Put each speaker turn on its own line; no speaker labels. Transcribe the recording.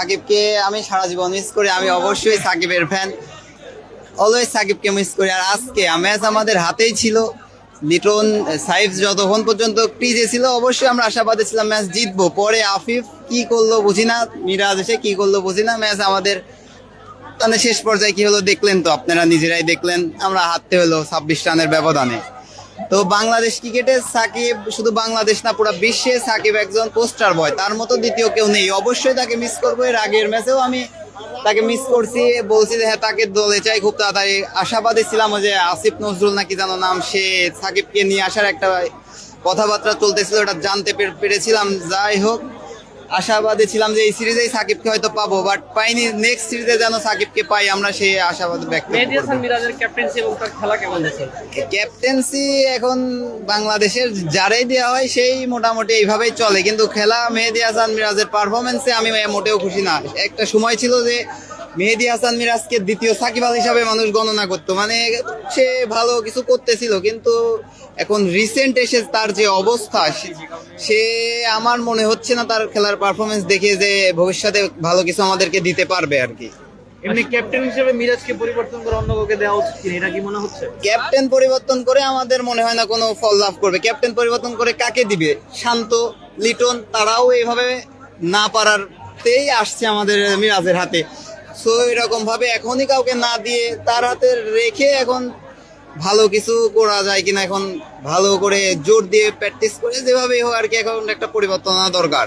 সাকিবকে আমি সারা জীবন মিস করি। আমি অবশ্যই সাকিবের ফ্যান, অলওয়েজ সাকিবকে মিস করি। আর আজকে ম্যাচ আমাদের হাতেই ছিল, লিটন সাইফ যতক্ষণ পর্যন্ত ক্রিজে ছিল অবশ্যই আমরা আশাবাদী ছিলাম ম্যাচ জিতবো। পরে আফিফ কি করলো বুঝি না, মিরাজ এসে কি করলো বুঝি না, ম্যাচ আমাদের মানে শেষ পর্যায়ে কি হলো দেখলেন তো, আপনারা নিজেরাই দেখলেন, আমরা হারতে হলো 26 রানের ব্যবধানে। তো বাংলাদেশ ক্রিকেটে সাকিব শুধু বাংলাদেশ না, পুরো বিশ্বে সাকিব একজন পোস্টার বয়, তার মতো দ্বিতীয় কেউ নেই। অবশ্যই তাকে মিস করবো। এর আগের ম্যাচেও আমি তাকে মিস করছি, বলছি যে হ্যাঁ তাকে দলে চাই খুব তাড়াতাড়ি। আশাবাদী ছিলাম যে আসিফ নজরুল নাকি যেন নাম, সে সাকিবকে নিয়ে আসার একটা কথাবার্তা চলতেছিল, ওটা জানতে পেরেছিলাম। যাই হোক, আশাবাদী ছিলাম যে এই সিরিজেই সাকিবকে হয়তো পাবো, বাট পাইনি। নেক্সট সিরিজে যেন সাকিবকে পাই, আমরা সেই আশাবাদ ব্যক্ত
মেহেদী
করব।
হাসান মিরাজের ক্যাপ্টেন্সি এবং তার খেলা কেমন দেখছেন?
ক্যাপ্টেন্সি এখন বাংলাদেশের যারাই দেওয়া হয় সেই মোটামুটি এইভাবেই চলে, কিন্তু খেলা মেহেদী হাসান মিরাজের পারফরমেন্সে আমি মোটেও খুশি না। একটা সময় ছিল যে মেহেদী হাসান মিরাজকে দ্বিতীয় সাকিব আল হিসাবে মানুষ গণনা করতো, মানে সে ভালো কিছু করতেছিল, কিন্তু এখন রিসেন্ট এসে তার যে অবস্থা, সে আমার মনে হচ্ছে না তার খেলার পারফরমেন্স দেখে যে ভবিষ্যতে ভালো কিছু আমাদেরকে দিতে পারবে আর কি।
এমনি ক্যাপ্টেন হিসেবে মিরাজকে পরিবর্তন করে অন্য কাউকে দেওয়া উচিত কিনা, এটা কি মনে হচ্ছে?
ক্যাপ্টেন পরিবর্তন করে আমাদের মনে হয় না কোনো ফল লাভ করবে। ক্যাপ্টেন পরিবর্তন করে কাকে দিবে? শান্ত, লিটন, তারাও এইভাবে না পারারতেই আসছে আমাদের মিরাজের হাতে। সো এরকম ভাবে এখনই কাউকে না দিয়ে তার হাতে রেখে এখন ভালো কিছু করা যায় কিনা, এখন ভালো করে জোর দিয়ে প্র্যাকটিস করে যেভাবেই হোক আর কি, এখন একটা পরিবর্তন আনা দরকার।